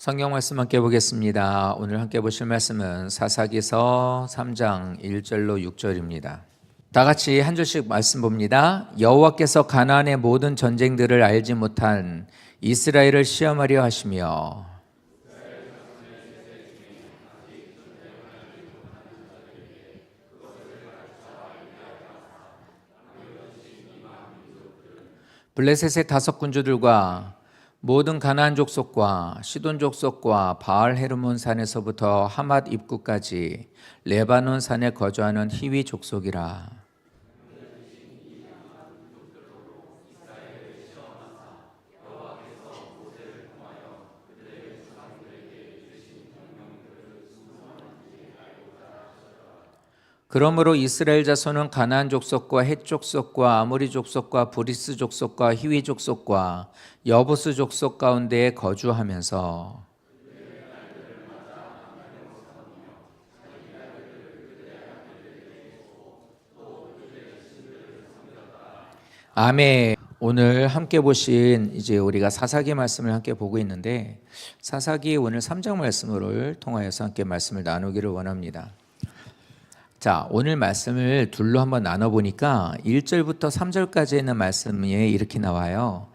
성경 말씀 함께 보겠습니다. 오늘 함께 보실 말씀은 사사기서 3장 1절로 6절입니다. 다 같이 한 절씩 말씀 봅니다. 여호와께서 가나안의 모든 전쟁들을 알지 못한 이스라엘을 시험하려 하시며 블레셋의 5 군주들과 모든 가나안 족속과 시돈 족속과 바알 헤르몬 산에서부터 하맛 입구까지 레바논 산에 거주하는 히위 족속이라. 그러므로 이스라엘 자손은 가나안 족속과 헷 족속과 아모리 족속과 브리스 족속과 히위 족속과 여부스 족속 가운데에 거주하면서 아멘. 오늘 함께 보신 이제 우리가 사사기 말씀을 함께 보고 있는데 사사기 오늘 3장 말씀을 통하여서 함께 말씀을 나누기를 원합니다. 자, 오늘 말씀을 둘로 한번 나눠보니까 1절부터 3절까지 있는 말씀에 이렇게 나와요.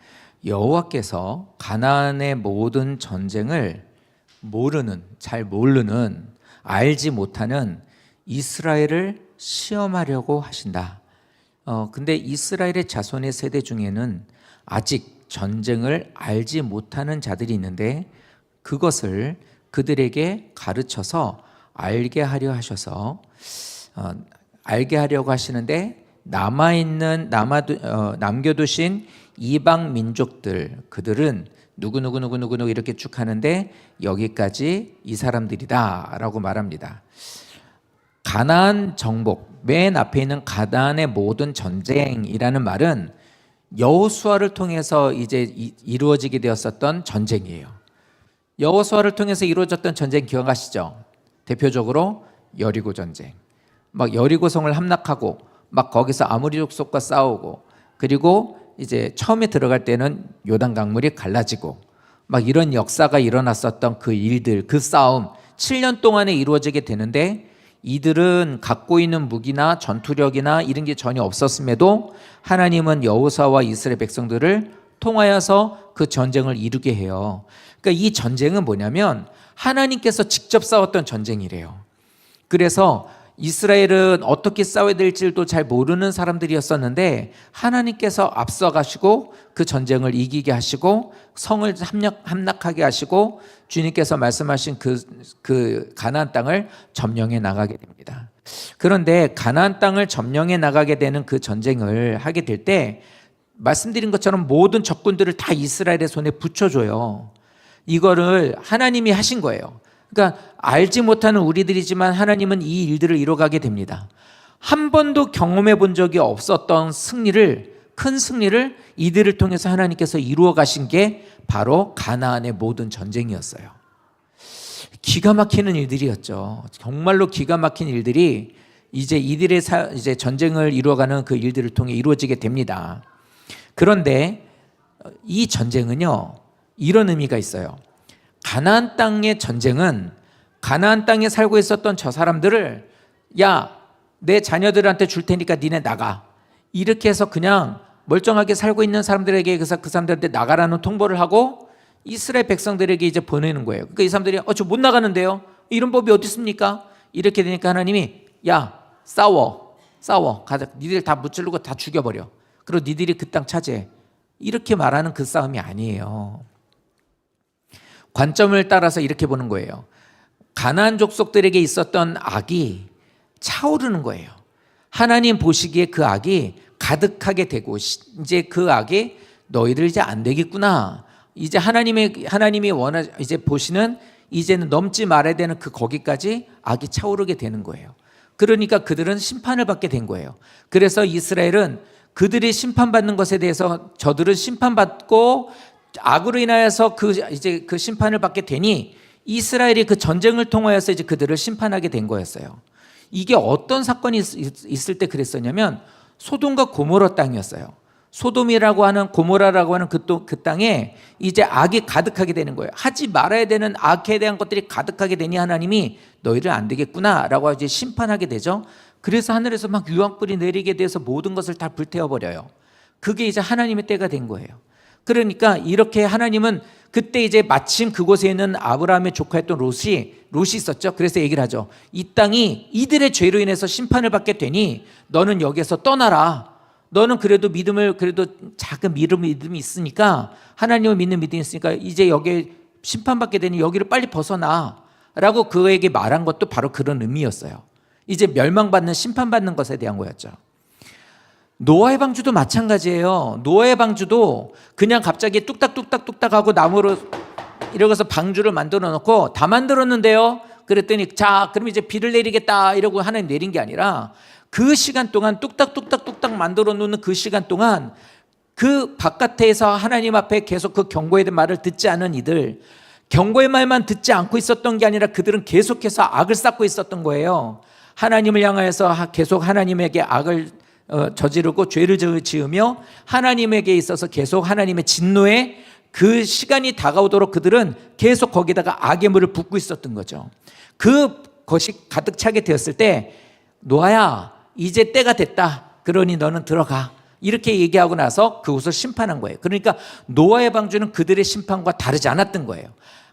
여호와께서 가나안의 모든 전쟁을 잘 모르는, 알지 못하는 이스라엘을 시험하려고 하신다. 근데 이스라엘의 자손의 세대 중에는 아직 전쟁을 알지 못하는 자들이 있는데 그것을 그들에게 가르쳐서 알게 하려 하셔서 알게 하려고 하시는데 남겨두신 이방 민족들, 그들은 누구 이렇게 쭉 하는데 여기까지 이 사람들이다 라고 말합니다. 가나안 정복, 맨 앞에 있는 가나안의 모든 전쟁이라는 말은 여호수아를 통해서 이제 이루어지게 되었었던 전쟁이에요. 여호수아를 통해서 이루어졌던 전쟁 기억하시죠? 대표적으로 여리고 전쟁. 막 여리고성을 함락하고 막 거기서 아모리 족속과 싸우고, 그리고 이제 처음에 들어갈 때는 요단 강물이 갈라지고 막 이런 역사가 일어났었던 그 일들, 그 싸움 7년 동안에 이루어지게 되는데 이들은 갖고 있는 무기나 전투력이나 이런 게 전혀 없었음에도 하나님은 여호수아와 이스라엘 백성들을 통하여서 그 전쟁을 이루게 해요. 그러니까 이 전쟁은 뭐냐면 하나님께서 직접 싸웠던 전쟁이래요. 그래서 이스라엘은 어떻게 싸워야 될지도 잘 모르는 사람들이었었는데 하나님께서 앞서가시고 그 전쟁을 이기게 하시고 성을 함락하게 하시고 주님께서 말씀하신 그 가나안 땅을 점령해 나가게 됩니다. 그런데 가나안 땅을 점령해 나가게 되는 그 전쟁을 하게 될 때 말씀드린 것처럼 모든 적군들을 다 이스라엘의 손에 붙여줘요. 이거를 하나님이 하신 거예요. 그러니까 알지 못하는 우리들이지만 하나님은 이 일들을 이뤄가게 됩니다. 한 번도 경험해 본 적이 없었던 큰 승리를 이들을 통해서 하나님께서 이루어 가신 게 바로 가나안의 모든 전쟁이었어요. 기가 막히는 일들이었죠. 정말로 기가 막힌 일들이 이제 이들의 이제 전쟁을 이루어가는 그 일들을 통해 이루어지게 됩니다. 그런데 이 전쟁은요, 이런 의미가 있어요. 가나안 땅의 전쟁은 가나안 땅에 살고 있었던 저 사람들을 야, 내 자녀들한테 줄 테니까 니네 나가, 이렇게 해서 그냥 멀쩡하게 살고 있는 사람들에게 그 사람들한테 나가라는 통보를 하고 이스라엘 백성들에게 이제 보내는 거예요. 그러니까 이 사람들이 저 못 나가는데요, 이런 법이 어디 있습니까? 이렇게 되니까 하나님이 야, 싸워 가자, 니들 다 무찌르고 다 죽여버려, 그리고 니들이 그 땅 차지해, 이렇게 말하는 그 싸움이 아니에요. 관점을 따라서 이렇게 보는 거예요. 가나안 족속들에게 있었던 악이 차오르는 거예요. 하나님 보시기에 그 악이 가득하게 되고 이제 그 악이 너희들 이제 안 되겠구나, 이제 하나님이 이제 보시는 이제는 넘지 말아야 되는 그 거기까지 악이 차오르게 되는 거예요. 그러니까 그들은 심판을 받게 된 거예요. 그래서 이스라엘은 그들이 심판받는 것에 대해서 저들은 심판받고 악으로 인하여서 이제 그 심판을 받게 되니 이스라엘이 그 전쟁을 통하여서 이제 그들을 심판하게 된 거였어요. 이게 어떤 사건이 있을 때 그랬었냐면 소돔과 고모라 땅이었어요. 소돔이라고 하는 고모라라고 하는 그 땅에 이제 악이 가득하게 되는 거예요. 하지 말아야 되는 악에 대한 것들이 가득하게 되니 하나님이 너희를 안 되겠구나라고 이제 심판하게 되죠. 그래서 하늘에서 막 유황불이 내리게 돼서 모든 것을 다 불태워버려요. 그게 이제 하나님의 때가 된 거예요. 그러니까 이렇게 하나님은 그때 이제 마침 그곳에 있는 아브라함의 조카였던 롯이 있었죠. 그래서 얘기를 하죠. 이 땅이 이들의 죄로 인해서 심판을 받게 되니 너는 여기에서 떠나라. 너는 그래도 작은 믿음이 있으니까, 하나님을 믿는 믿음이 있으니까 이제 여기에 심판받게 되니 여기를 빨리 벗어나 라고 그에게 말한 것도 바로 그런 의미였어요. 이제 멸망받는, 심판받는 것에 대한 거였죠. 노아의 방주도 마찬가지예요. 노아의 방주도 그냥 갑자기 뚝딱뚝딱 하고 나무로 이러고서 방주를 만들어 놓고 다 만들었는데요. 그랬더니 자, 그럼 이제 비를 내리겠다 이러고 하나님 내린 게 아니라 그 시간 동안 뚝딱 만들어 놓는 그 시간 동안 그 바깥에서 하나님 앞에 계속 그 경고의 말을 듣지 않은 이들, 경고의 말만 듣지 않고 있었던 게 아니라 그들은 계속해서 악을 쌓고 있었던 거예요. 하나님을 향하여서 계속 하나님에게 악을 저지르고 죄를 지으며 하나님에게 있어서 계속 하나님의 진노에 그 시간이 다가오도록 그들은 계속 거기다가 악의 물을 붓고 있었던 거죠. 그것이 가득 차게 되었을 때 노아야, 이제 때가 됐다. 그러니 너는 들어가. 이렇게 얘기하고 나서 그곳을 심판한 거예요. 그러니까 노아의 방주는 그들의 심판과 다르지 않았던 거예요.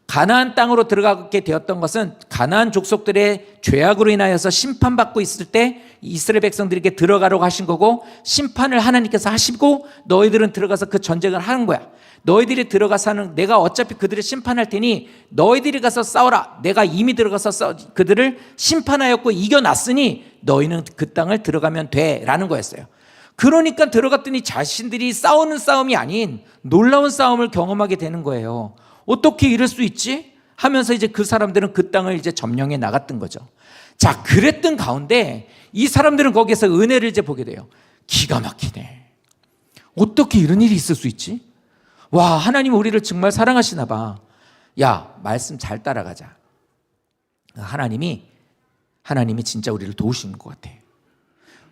가나안 땅으로 들어가게 되었던 것은 가나안 족속들의 죄악으로 인하여서 심판받고 있을 때 이스라엘 백성들에게 들어가라고 하신 거고, 심판을 하나님께서 하시고 너희들은 들어가서 그 전쟁을 하는 거야. 너희들이 들어가서 하는, 내가 어차피 그들을 심판할 테니 너희들이 가서 싸워라. 내가 이미 들어가서 그들을 심판하였고 이겨놨으니 너희는 그 땅을 들어가면 돼 라는 거였어요. 그러니까 들어갔더니 자신들이 싸우는 싸움이 아닌 놀라운 싸움을 경험하게 되는 거예요. 어떻게 이럴 수 있지? 하면서 이제 그 사람들은 그 땅을 이제 점령해 나갔던 거죠. 자, 그랬던 가운데 이 사람들은 거기에서 은혜를 이제 보게 돼요. 기가 막히네. 어떻게 이런 일이 있을 수 있지? 와, 하나님 우리를 정말 사랑하시나 봐. 야, 말씀 잘 따라가자. 하나님이 진짜 우리를 도우시는 것 같아.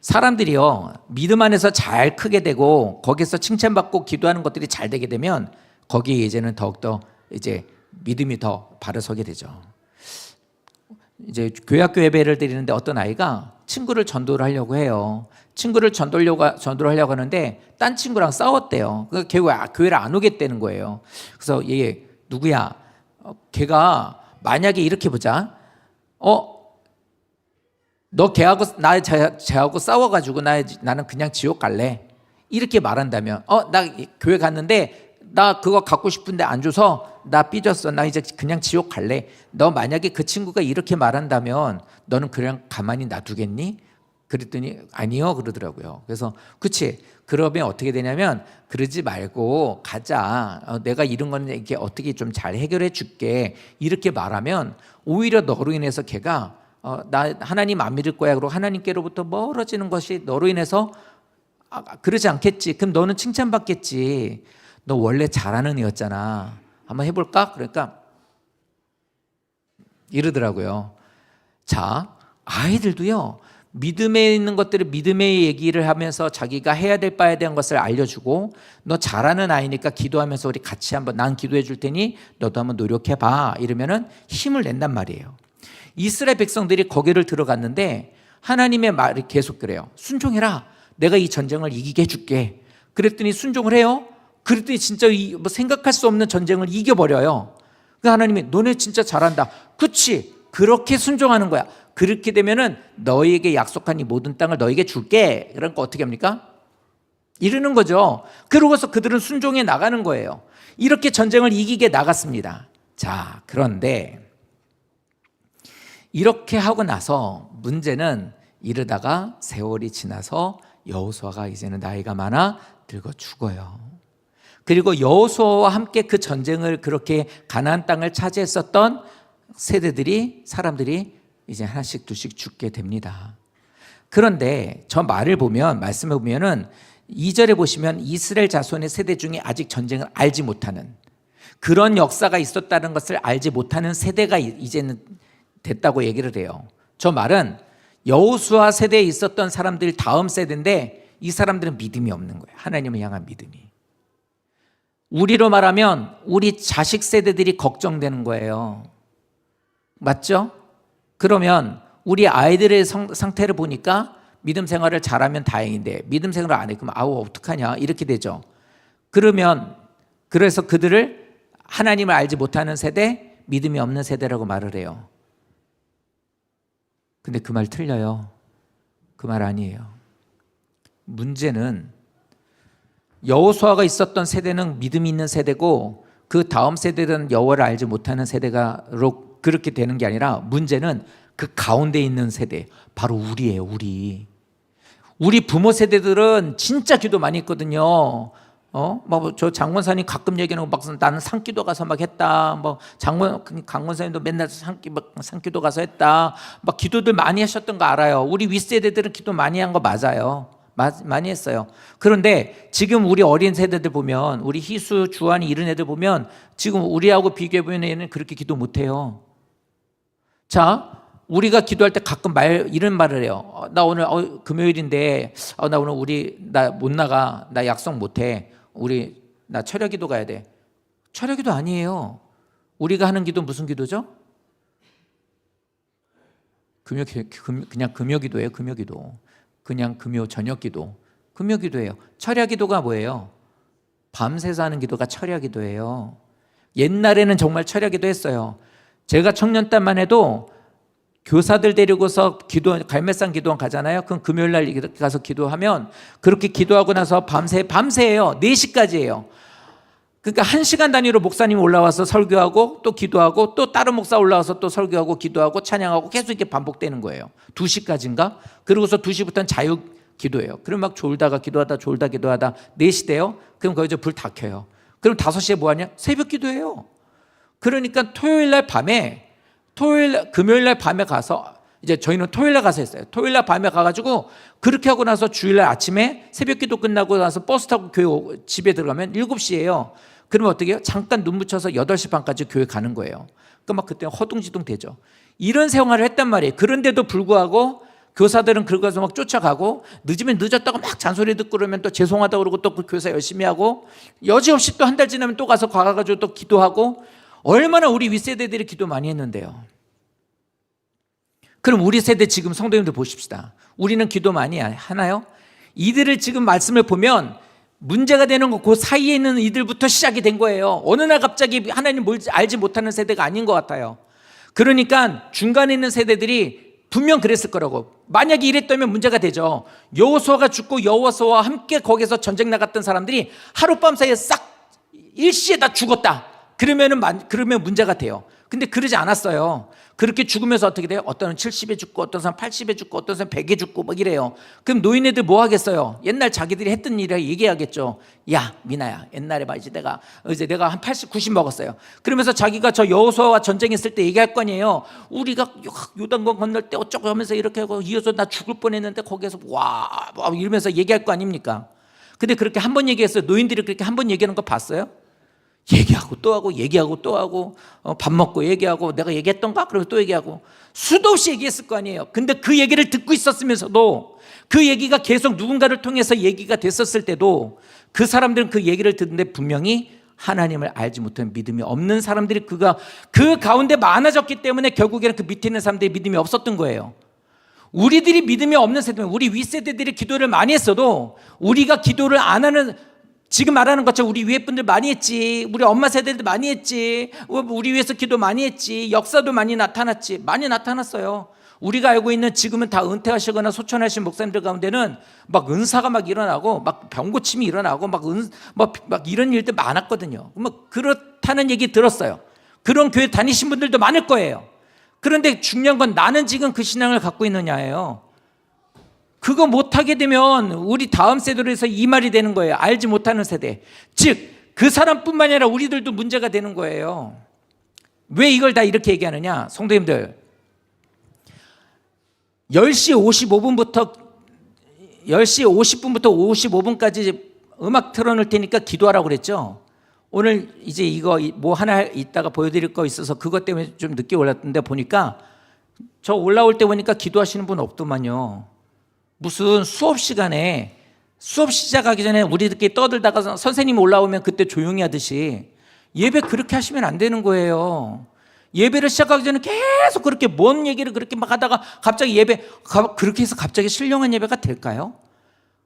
사람들이요, 믿음 안에서 잘 크게 되고 거기서 칭찬받고 기도하는 것들이 잘 되게 되면 거기에 이제는 더욱더 이제 믿음이 더 바로 서게 되죠. 이제 교회학교 예배를 드리는데 어떤 아이가 친구를 전도를 하려고 해요. 친구를 전도를 하려고 하는데 딴 친구랑 싸웠대요. 그래서 교회를 안 오겠다는 거예요. 그래서 얘 누구야? 걔가 만약에 이렇게 보자. 너 걔하고 쟤하고 싸워가지고 나는 그냥 지옥 갈래. 이렇게 말한다면 나 교회 갔는데 나 그거 갖고 싶은데 안 줘서 나 삐졌어. 나 이제 그냥 지옥 갈래. 너 만약에 그 친구가 이렇게 말한다면 너는 그냥 가만히 놔두겠니? 그랬더니 아니요 그러더라고요. 그래서 그치, 그러면 어떻게 되냐면 그러지 말고 가자. 내가 이런 거는 이렇게 어떻게 좀 잘 해결해 줄게. 이렇게 말하면 오히려 너로 인해서 걔가 나 하나님 안 믿을 거야. 그리고 하나님께로부터 멀어지는 것이 너로 인해서 그러지 않겠지. 그럼 너는 칭찬받겠지. 너 원래 잘하는 애였잖아. 한번 해볼까? 그러니까 이러더라고요. 자, 아이들도요, 믿음에 있는 것들을 믿음의 얘기를 하면서 자기가 해야 될 바에 대한 것을 알려주고, 너 잘하는 아이니까 기도하면서 우리 같이 한번, 난 기도해 줄 테니 너도 한번 노력해봐. 이러면은 힘을 낸단 말이에요. 이스라엘 백성들이 거기를 들어갔는데 하나님의 말이 계속 그래요. 순종해라. 내가 이 전쟁을 이기게 해줄게. 그랬더니 순종을 해요. 그랬더니 진짜 뭐 생각할 수 없는 전쟁을 이겨버려요. 그 하나님이 너네 진짜 잘한다. 그치? 그렇게 순종하는 거야. 그렇게 되면은 너희에게 약속한 이 모든 땅을 너희에게 줄게. 그러니까 어떻게 합니까? 이러는 거죠. 그러고서 그들은 순종해 나가는 거예요. 이렇게 전쟁을 이기게 나갔습니다. 자, 그런데 이렇게 하고 나서 문제는 이러다가 세월이 지나서 여호수아가 이제는 나이가 많아 늙어 죽어요. 그리고 여호수아와 함께 그 전쟁을 그렇게 가나안 땅을 차지했었던 사람들이 이제 하나씩 둘씩 죽게 됩니다. 그런데 저 말씀을 보면은 2절에 보시면 이스라엘 자손의 세대 중에 아직 전쟁을 알지 못하는, 그런 역사가 있었다는 것을 알지 못하는 세대가 이제는 됐다고 얘기를 해요. 저 말은 여호수아 세대에 있었던 사람들 다음 세대인데 이 사람들은 믿음이 없는 거예요. 하나님을 향한 믿음이. 우리로 말하면 우리 자식 세대들이 걱정되는 거예요. 맞죠? 그러면 우리 아이들의 상태를 보니까 믿음 생활을 잘하면 다행인데 믿음 생활을 안 해. 그럼 아우 어떡하냐 이렇게 되죠. 그래서 그들을 하나님을 알지 못하는 세대, 믿음이 없는 세대라고 말을 해요. 근데 그 말 틀려요. 그 말 아니에요. 문제는 여호수아가 있었던 세대는 믿음이 있는 세대고 그 다음 세대는 여호와를 알지 못하는 세대가로 그렇게 되는 게 아니라 문제는 그 가운데 있는 세대, 바로 우리예요. 우리 부모 세대들은 진짜 기도 많이 했거든요. 저 장원사님 가끔 얘기하는 거 막 나는 산기도 가서 막 했다. 강원사님도 맨날 산기도 가서 했다. 막 기도들 많이 하셨던 거 알아요. 우리 윗세대들은 기도 많이 한 거 맞아요. 많이 했어요. 그런데 지금 우리 어린 세대들 보면, 우리 희수, 주한이 이런 애들 보면 지금 우리하고 비교해 보면 얘는 그렇게 기도 못 해요. 자, 우리가 기도할 때 가끔 이런 말을 해요. 나 오늘 금요일인데 나 오늘 나 못 나가. 나 약속 못 해. 나 철야 기도 가야 돼. 철야 기도 아니에요. 우리가 하는 기도 무슨 기도죠? 그냥 금요 기도예요. 금요 기도. 그냥 금요 저녁 기도. 금요 기도예요. 철야 기도가 뭐예요? 밤새서 하는 기도가 철야 기도예요. 옛날에는 정말 철야 기도 했어요. 제가 청년 때만 해도 교사들 데리고서 갈매산 기도원 가잖아요. 그럼 금요일 날 가서 기도하면 그렇게 기도하고 나서 밤새예요. 4시까지예요. 그러니까 1시간 단위로 목사님 올라와서 설교하고 또 기도하고 또 다른 목사 올라와서 또 설교하고 기도하고 찬양하고 계속 이렇게 반복되는 거예요. 2시까지인가? 그러고서 2시부터는 자유 기도예요. 그럼 막 졸다 기도하다 4시 돼요. 그럼 거기서 불 다 켜요. 그럼 5시에 뭐 하냐? 새벽 기도예요. 그러니까 금요일 날 밤에 가서, 이제 저희는 토요일 날 가서 했어요. 토요일 날 밤에 가가지고 그렇게 하고 나서 주일 날 아침에 새벽 기도 끝나고 나서 버스 타고 집에 들어가면 7시예요. 그러면 어떻게 해요? 잠깐 눈 붙여서 8시 반까지 교회 가는 거예요. 그러니까 막 그때 허둥지둥 되죠. 이런 생활을 했단 말이에요. 그런데도 불구하고 교사들은 그러고서 막 쫓아가고 늦으면 늦었다고 막 잔소리 듣고 그러면 또 죄송하다고 그러고 또 그 교사 열심히 하고 여지없이 또 한 달 지나면 또 가가지고 또 기도하고. 얼마나 우리 윗세대들이 기도 많이 했는데요. 그럼 우리 세대 지금 성도님들 보십시다. 우리는 기도 많이 하나요? 이들을 지금 말씀을 보면 문제가 되는 거 그 사이에 있는 이들부터 시작이 된 거예요. 어느 날 갑자기 하나님 뭘 알지 못하는 세대가 아닌 것 같아요. 그러니까 중간에 있는 세대들이 분명 그랬을 거라고. 만약에 이랬다면 문제가 되죠. 여호수아가 죽고 여호수아와 함께 거기서 전쟁 나갔던 사람들이 하룻밤 사이에 싹 일시에 다 죽었다. 그러면 문제가 돼요. 근데 그러지 않았어요. 그렇게 죽으면서 어떻게 돼요? 어떤 70에 죽고 어떤 사람 80에 죽고 어떤 사람 100에 죽고 막 이래요. 그럼 노인네들 뭐 하겠어요? 옛날 자기들이 했던 일을 얘기하겠죠. 야 미나야, 옛날에 봐 이제 내가 한 80, 90 먹었어요. 그러면서 자기가 저 여호수아와 전쟁했을 때 얘기할 거 아니에요. 우리가 요단강 건널 때 어쩌고 하면서 이렇게 하고 이어서 나 죽을 뻔했는데 거기에서 와 이러면서 얘기할 거 아닙니까? 근데 그렇게 한 번 얘기했어요. 노인들이 그렇게 한 번 얘기하는 거 봤어요? 얘기하고 또 하고 얘기하고 또 하고 밥 먹고 얘기하고 내가 얘기했던가? 그리고 또 얘기하고 수도 없이 얘기했을 거 아니에요. 근데 그 얘기를 듣고 있었으면서도 그 얘기가 계속 누군가를 통해서 얘기가 됐었을 때도 그 사람들은 그 얘기를 듣는데 분명히 하나님을 알지 못하는 믿음이 없는 사람들이 그 가운데 많아졌기 때문에 결국에는 그 밑에 있는 사람들이 믿음이 없었던 거예요. 우리들이 믿음이 없는 세대, 우리 윗세대들이 기도를 많이 했어도 우리가 기도를 안 하는, 지금 말하는 것처럼 우리 위에 분들 많이 했지, 우리 엄마 세대들 많이 했지, 우리 위에서 기도 많이 했지, 역사도 많이 나타났지. 많이 나타났어요. 우리가 알고 있는 지금은 다 은퇴하시거나 소천하신 목사님들 가운데는 막 은사가 막 일어나고 막 병고침이 일어나고 막 이런 일들 많았거든요. 뭐 그렇다는 얘기 들었어요. 그런 교회 다니신 분들도 많을 거예요. 그런데 중요한 건 나는 지금 그 신앙을 갖고 있느냐예요. 그거 못하게 되면 우리 다음 세대로서 이 말이 되는 거예요. 알지 못하는 세대. 즉 그 사람뿐만 아니라 우리들도 문제가 되는 거예요. 왜 이걸 다 이렇게 얘기하느냐? 성도님들, 10시 55분부터 55분까지 음악 틀어놓을 테니까 기도하라고 그랬죠. 오늘 이제 이거 뭐 하나 이따가 보여드릴 거 있어서 그것 때문에 좀 늦게 올랐는데 보니까 저 올라올 때 보니까 기도하시는 분 없더만요. 무슨 수업 시간에 수업 시작하기 전에 우리들끼리 떠들다가 선생님이 올라오면 그때 조용히 하듯이 예배 그렇게 하시면 안 되는 거예요. 예배를 시작하기 전에 계속 그렇게 뭔 얘기를 그렇게 막 하다가 갑자기 그렇게 해서 갑자기 신령한 예배가 될까요?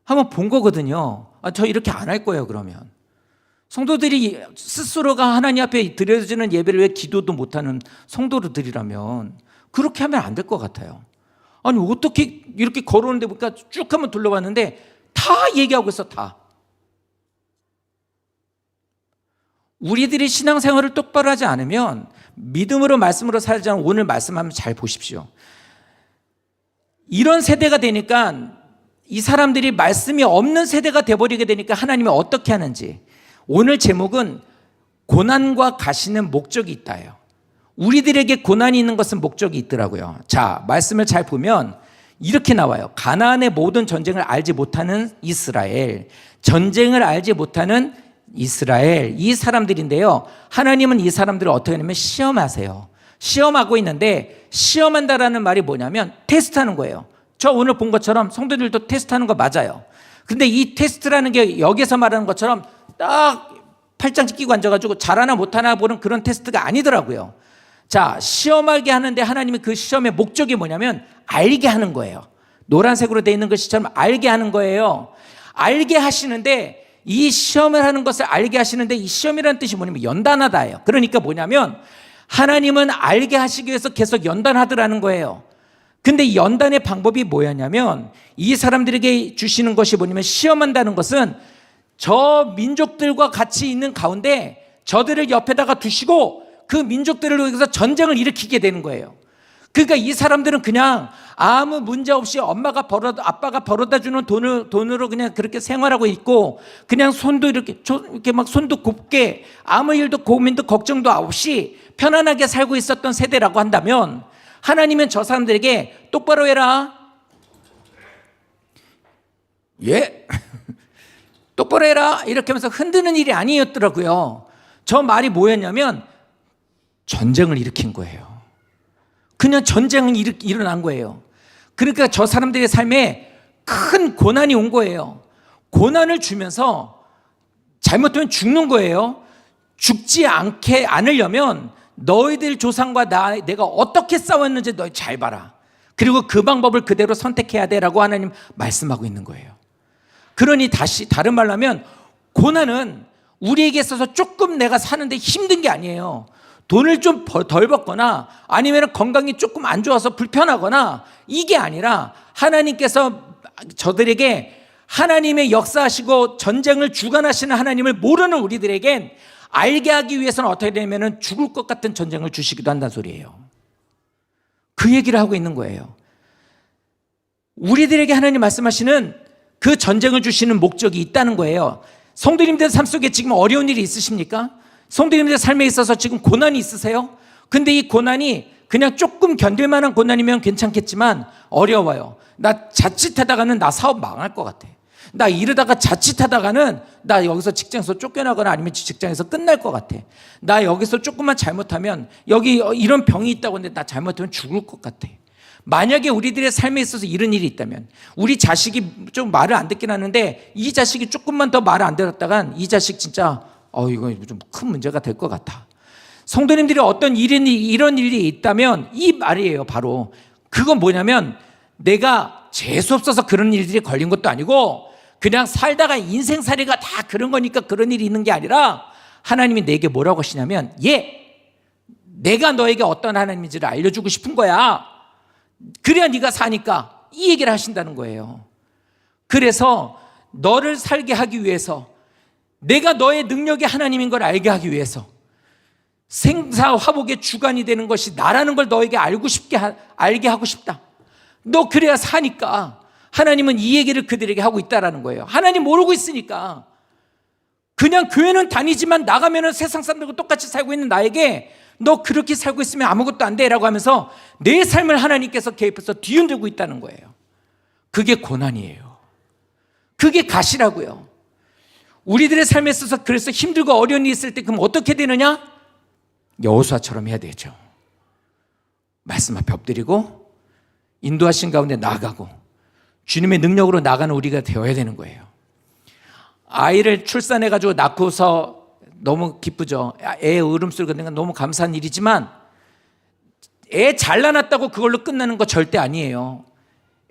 한번 본 거거든요. 저 이렇게 안 할 거예요, 그러면. 성도들이 스스로가 하나님 앞에 드려지는 예배를 왜 기도도 못하는 성도들이라면 그렇게 하면 안 될 것 같아요. 아니 어떻게 이렇게 걸어오는데 보니까 쭉 한번 둘러봤는데 다 얘기하고 있어, 다. 우리들이 신앙생활을 똑바로 하지 않으면 믿음으로 말씀으로 살지 않으면 오늘 말씀하면 잘 보십시오. 이런 세대가 되니까 이 사람들이 말씀이 없는 세대가 돼버리게 되니까 하나님이 어떻게 하는지, 오늘 제목은 고난과 가시는 목적이 있다예요. 우리들에게 고난이 있는 것은 목적이 있더라고요. 자, 말씀을 잘 보면 이렇게 나와요. 가나안의 모든 전쟁을 알지 못하는 이스라엘, 전쟁을 알지 못하는 이스라엘, 이 사람들인데요, 하나님은 이 사람들을 어떻게 하냐면 시험하세요. 시험하고 있는데, 시험한다라는 말이 뭐냐면 테스트하는 거예요. 저 오늘 본 것처럼 성도들도 테스트하는 거 맞아요. 근데 이 테스트라는 게 여기서 말하는 것처럼 딱 팔짱 끼고 앉아가지고 잘하나 못하나 보는 그런 테스트가 아니더라고요. 자, 시험하게 하는데 하나님이 그 시험의 목적이 뭐냐면 알게 하는 거예요. 노란색으로 되어 있는 것처럼 알게 하는 거예요. 알게 하시는데, 이 시험을 하는 것을 알게 하시는데, 이 시험이라는 뜻이 뭐냐면 연단하다예요. 그러니까 뭐냐면 하나님은 알게 하시기 위해서 계속 연단하더라는 거예요. 근데 이 연단의 방법이 뭐였냐면, 이 사람들에게 주시는 것이 뭐냐면, 시험한다는 것은 저 민족들과 같이 있는 가운데 저들을 옆에다가 두시고 그 민족들을 위해서 전쟁을 일으키게 되는 거예요. 그러니까 이 사람들은 그냥 아무 문제 없이 아빠가 벌어다 주는 돈으로 그냥 그렇게 생활하고 있고, 그냥 손도 이렇게 막 손도 곱게 아무 일도 고민도 걱정도 없이 편안하게 살고 있었던 세대라고 한다면, 하나님은 저 사람들에게 똑바로 해라. 예. 똑바로 해라. 이렇게 하면서 흔드는 일이 아니었더라고요. 저 말이 뭐였냐면 전쟁을 일으킨 거예요. 그냥 전쟁은 일어난 거예요. 그러니까 저 사람들의 삶에 큰 고난이 온 거예요. 고난을 주면서 잘못하면 죽는 거예요. 죽지 않으려면 너희들 조상과 내가 어떻게 싸웠는지 너희 잘 봐라. 그리고 그 방법을 그대로 선택해야 돼라고 하나님 말씀하고 있는 거예요. 그러니 다른 말로 하면 고난은 우리에게 있어서 조금 내가 사는데 힘든 게 아니에요. 돈을 좀 덜 벌거나 아니면 건강이 조금 안 좋아서 불편하거나 이게 아니라, 하나님께서 저들에게 하나님의 역사하시고 전쟁을 주관하시는 하나님을 모르는 우리들에겐 알게 하기 위해서는 어떻게 되냐면 죽을 것 같은 전쟁을 주시기도 한다는 소리예요. 그 얘기를 하고 있는 거예요. 우리들에게 하나님 말씀하시는 그 전쟁을 주시는 목적이 있다는 거예요. 성도님들 삶 속에 지금 어려운 일이 있으십니까? 성도님들 삶에 있어서 지금 고난이 있으세요? 근데 이 고난이 그냥 조금 견딜 만한 고난이면 괜찮겠지만 어려워요. 나 자칫하다가는 나 사업 망할 것 같아. 나 이러다가 자칫하다가는 나 여기서 직장에서 쫓겨나거나 아니면 직장에서 끝날 것 같아. 나 여기서 조금만 잘못하면 여기 이런 병이 있다고 하는데 나 잘못하면 죽을 것 같아. 만약에 우리들의 삶에 있어서 이런 일이 있다면, 우리 자식이 좀 말을 안 듣긴 하는데 이 자식이 조금만 더 말을 안 들었다간 이 자식 진짜 이거 좀 큰 문제가 될 것 같아. 성도님들이 어떤 이런 일이 있다면 이 말이에요. 바로 그건 뭐냐면, 내가 재수없어서 그런 일들이 걸린 것도 아니고 그냥 살다가 인생살이가 다 그런 거니까 그런 일이 있는 게 아니라, 하나님이 내게 뭐라고 하시냐면, 내가 너에게 어떤 하나님인지를 알려주고 싶은 거야. 그래야 네가 사니까, 이 얘기를 하신다는 거예요. 그래서 너를 살게 하기 위해서, 내가 너의 능력이 하나님인 걸 알게 하기 위해서, 생사화복의 주관이 되는 것이 나라는 걸 너에게 알게 하고 싶다. 너 그래야 사니까. 하나님은 이 얘기를 그들에게 하고 있다라는 거예요. 하나님 모르고 있으니까. 그냥 교회는 다니지만 나가면 세상 사람들과 똑같이 살고 있는 나에게 너 그렇게 살고 있으면 아무것도 안 돼 라고 하면서 내 삶을 하나님께서 개입해서 뒤흔들고 있다는 거예요. 그게 고난이에요. 그게 가시라고요. 우리들의 삶에 있어서 그래서 힘들고 어려운 일이 있을 때 그럼 어떻게 되느냐? 여호수아처럼 해야 되죠. 말씀 앞에 엎드리고 인도하신 가운데 나아가고 주님의 능력으로 나가는 우리가 되어야 되는 거예요. 아이를 출산해가지고 낳고서 너무 기쁘죠. 애 울음소리가 나니까 너무 감사한 일이지만 애 잘 낳았다고 그걸로 끝나는 거 절대 아니에요.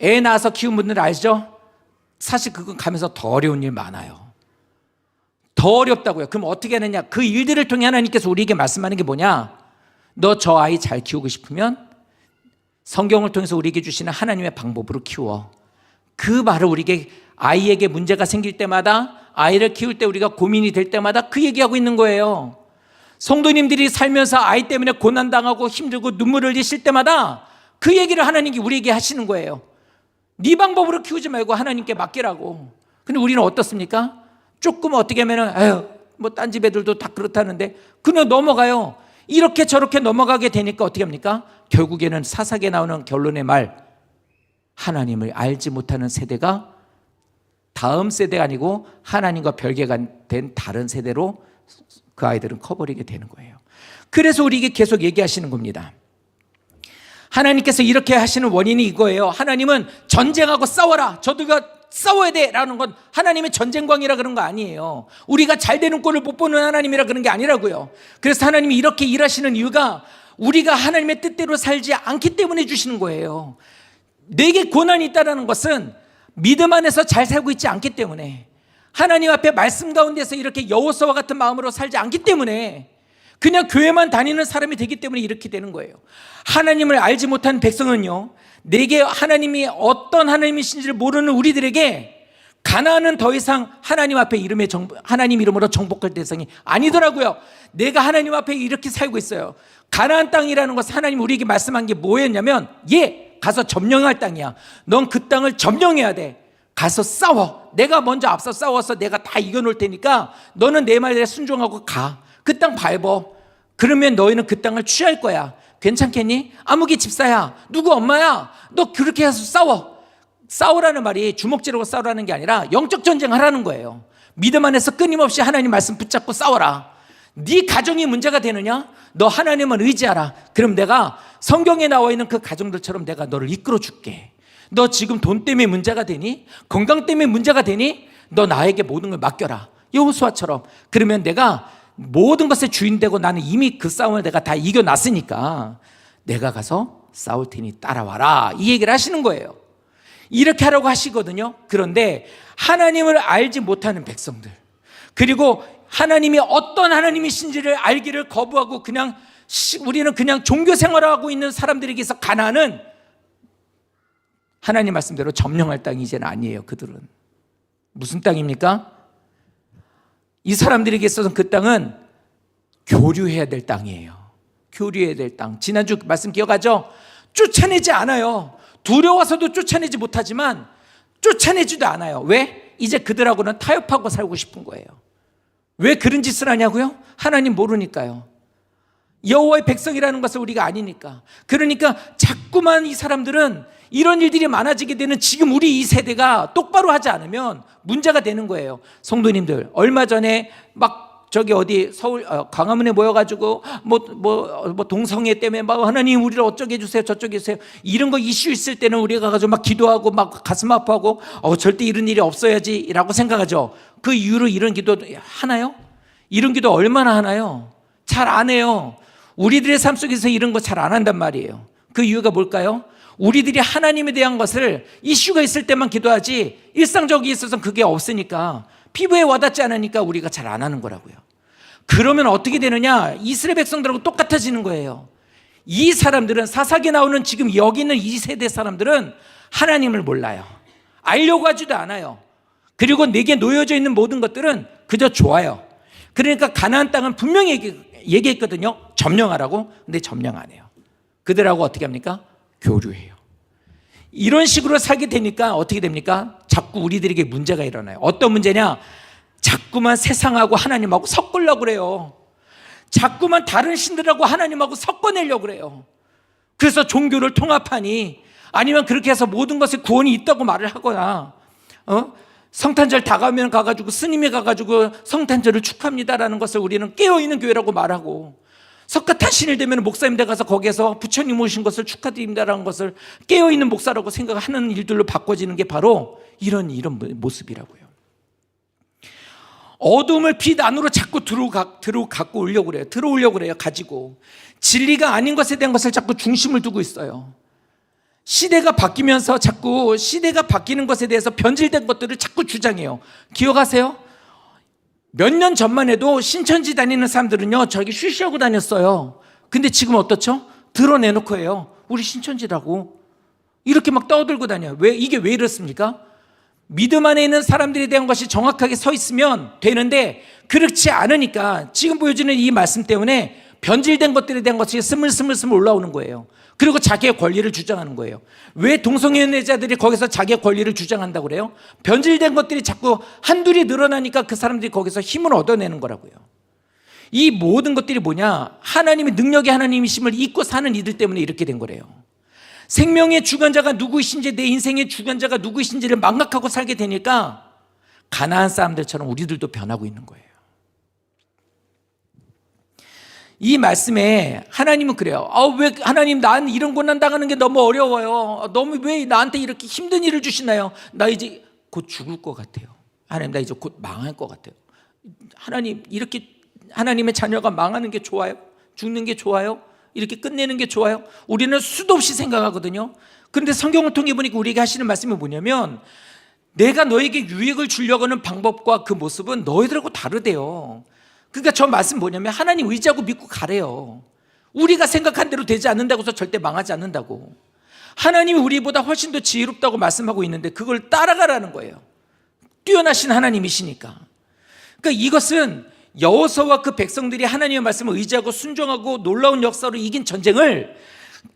애 낳아서 키운 분들 아시죠? 사실 그건 가면서 더 어려운 일 많아요. 더 어렵다고요. 그럼 어떻게 하느냐? 그 일들을 통해 하나님께서 우리에게 말씀하는 게 뭐냐? 너 저 아이 잘 키우고 싶으면 성경을 통해서 우리에게 주시는 하나님의 방법으로 키워. 그 말을 우리에게 아이에게 문제가 생길 때마다, 아이를 키울 때 우리가 고민이 될 때마다 그 얘기하고 있는 거예요. 성도님들이 살면서 아이 때문에 고난당하고 힘들고 눈물을 흘리실 때마다 그 얘기를 하나님께 우리에게 하시는 거예요. 네 방법으로 키우지 말고 하나님께 맡기라고. 근데 우리는 어떻습니까? 조금 어떻게 하면은 아유 뭐 딴 집 애들도 다 그렇다는데 그냥 넘어가요. 이렇게 저렇게 넘어가게 되니까 어떻게 합니까? 결국에는 사사기에 나오는 결론의 말, 하나님을 알지 못하는 세대가 다음 세대가 아니고 하나님과 별개가 된 다른 세대로 그 아이들은 커버리게 되는 거예요. 그래서 우리에게 계속 얘기하시는 겁니다. 하나님께서 이렇게 하시는 원인이 이거예요. 하나님은 전쟁하고 싸워라, 저들과 싸워야 돼 라는 건 하나님의 전쟁광이라 그런 거 아니에요. 우리가 잘 되는 꼴을 못 보는 하나님이라 그런 게 아니라고요. 그래서 하나님이 이렇게 일하시는 이유가 우리가 하나님의 뜻대로 살지 않기 때문에 주시는 거예요. 내게 고난이 있다는 것은 믿음 안에서 잘 살고 있지 않기 때문에, 하나님 앞에 말씀 가운데서 이렇게 여호수아와 같은 마음으로 살지 않기 때문에, 그냥 교회만 다니는 사람이 되기 때문에 이렇게 되는 거예요. 하나님을 알지 못한 백성은요, 내게 하나님이 어떤 하나님이신지를 모르는 우리들에게 가나안은 더 이상 하나님 앞에 하나님 이름으로 정복할 대상이 아니더라고요. 내가 하나님 앞에 이렇게 살고 있어요. 가나안 땅이라는 것은 하나님 우리에게 말씀한 게 뭐였냐면, 가서 점령할 땅이야. 넌 그 땅을 점령해야 돼. 가서 싸워. 내가 먼저 앞서 싸워서 내가 다 이겨놓을 테니까 너는 내 말에 순종하고 가. 그 땅 밟어. 그러면 너희는 그 땅을 취할 거야. 괜찮겠니? 아무개 집사야, 누구 엄마야, 너 그렇게 해서 싸워. 싸우라는 말이 주먹질하고 싸우라는 게 아니라 영적 전쟁하라는 거예요. 믿음 안에서 끊임없이 하나님 말씀 붙잡고 싸워라. 네 가정이 문제가 되느냐? 너 하나님을 의지하라. 그럼 내가 성경에 나와 있는 그 가정들처럼 내가 너를 이끌어 줄게. 너 지금 돈 때문에 문제가 되니? 건강 때문에 문제가 되니? 너 나에게 모든 걸 맡겨라. 여호수아처럼. 그러면 내가 모든 것의 주인 되고, 나는 이미 그 싸움을 내가 다 이겨놨으니까 내가 가서 싸울 테니 따라와라. 이 얘기를 하시는 거예요. 이렇게 하라고 하시거든요. 그런데 하나님을 알지 못하는 백성들, 그리고 하나님이 어떤 하나님이신지를 알기를 거부하고 우리는 그냥 종교 생활을 하고 있는 사람들에게서 가나안은 하나님 말씀대로 점령할 땅이 이제는 아니에요. 그들은 무슨 땅입니까? 이 사람들에게 있어서는 그 땅은 교류해야 될 땅이에요. 교류해야 될 땅. 지난주 말씀 기억하죠? 쫓아내지 않아요. 두려워서도 쫓아내지 못하지만 쫓아내지도 않아요. 왜? 이제 그들하고는 타협하고 살고 싶은 거예요. 왜 그런 짓을 하냐고요? 하나님 모르니까요. 여호와의 백성이라는 것을 우리가 아니니까. 그러니까 자꾸만 이 사람들은 이런 일들이 많아지게 되는 지금 우리 이 세대가 똑바로 하지 않으면 문제가 되는 거예요. 성도님들, 얼마 전에 막 저기 어디 서울 광화문에 모여가지고 뭐 동성애 때문에 막 하나님 우리를 어쩌게 해주세요, 저쩌게 해주세요, 이런 거 이슈 있을 때는 우리가 가서 막 기도하고 막 가슴 아파하고 절대 이런 일이 없어야지라고 생각하죠. 그 이유로 이런 기도 하나요? 이런 기도 얼마나 하나요? 잘 안 해요. 우리들의 삶 속에서 이런 거 잘 안 한단 말이에요. 그 이유가 뭘까요? 우리들이 하나님에 대한 것을 이슈가 있을 때만 기도하지 일상적이 있어서 그게 없으니까, 피부에 와닿지 않으니까 우리가 잘 안 하는 거라고요. 그러면 어떻게 되느냐? 이스라엘 백성들하고 똑같아지는 거예요. 이 사람들은, 사사기에 나오는 지금 여기 있는 이 세대 사람들은 하나님을 몰라요. 알려고 하지도 않아요. 그리고 내게 놓여져 있는 모든 것들은 그저 좋아요. 그러니까 가나안 땅은 분명히 얘기했거든요. 점령하라고. 근데 점령 안 해요. 그들하고 어떻게 합니까? 교류해요. 이런 식으로 살게 되니까 어떻게 됩니까? 자꾸 우리들에게 문제가 일어나요. 어떤 문제냐? 자꾸만 세상하고 하나님하고 섞으려고 그래요. 자꾸만 다른 신들하고 하나님하고 섞어내려고 그래요. 그래서 종교를 통합하니, 아니면 그렇게 해서 모든 것에 구원이 있다고 말을 하거나, 성탄절 다가오면 가가지고 스님이 가가지고 성탄절을 축하합니다라는 것을 우리는 깨어있는 교회라고 말하고, 석가탄신일 되면 목사님들 가서 거기에서 부처님 오신 것을 축하드립니다라는 것을 깨어있는 목사라고 생각하는 일들로 바꿔지는 게 바로 이런 모습이라고요. 어둠을 빛 안으로 자꾸 갖고 오려고 그래요. 들어오려고 그래요. 가지고 진리가 아닌 것에 대한 것을 자꾸 중심을 두고 있어요. 시대가 바뀌면서 자꾸 시대가 바뀌는 것에 대해서 변질된 것들을 자꾸 주장해요. 기억하세요? 몇 년 전만 해도 신천지 다니는 사람들은요, 저기 쉬쉬하고 다녔어요. 근데 지금 어떻죠? 드러내놓고 해요. 우리 신천지라고. 이렇게 막 떠들고 다녀요. 이게 왜 이렇습니까? 믿음 안에 있는 사람들에 대한 것이 정확하게 서 있으면 되는데, 그렇지 않으니까 지금 보여지는 이 말씀 때문에 변질된 것들에 대한 것이 스물스물 올라오는 거예요. 그리고 자기의 권리를 주장하는 거예요. 왜 동성연애자들이 거기서 자기의 권리를 주장한다고 그래요? 변질된 것들이 자꾸 한둘이 늘어나니까 그 사람들이 거기서 힘을 얻어내는 거라고요. 이 모든 것들이 뭐냐? 하나님의 능력의 하나님이심을 잊고 사는 이들 때문에 이렇게 된 거래요. 생명의 주관자가 누구이신지, 내 인생의 주관자가 누구이신지를 망각하고 살게 되니까 가나안 사람들처럼 우리들도 변하고 있는 거예요. 이 말씀에 하나님은 그래요. 왜 하나님, 난 이런 고난 당하는 게 너무 어려워요. 너무 왜 나한테 이렇게 힘든 일을 주시나요? 나 이제 곧 죽을 것 같아요. 하나님, 나 이제 곧 망할 것 같아요. 하나님, 이렇게 하나님의 자녀가 망하는 게 좋아요? 죽는 게 좋아요? 이렇게 끝내는 게 좋아요? 우리는 수도 없이 생각하거든요. 그런데 성경을 통해 보니까 우리에게 하시는 말씀이 뭐냐면, 내가 너에게 유익을 주려고 하는 방법과 그 모습은 너희들하고 다르대요. 그러니까 저 말씀 뭐냐면, 하나님 의지하고 믿고 가래요. 우리가 생각한 대로 되지 않는다고 해서 절대 망하지 않는다고. 하나님이 우리보다 훨씬 더 지혜롭다고 말씀하고 있는데 그걸 따라가라는 거예요. 뛰어나신 하나님이시니까. 그러니까 이것은 여호수아와 그 백성들이 하나님의 말씀을 의지하고 순종하고 놀라운 역사로 이긴 전쟁을,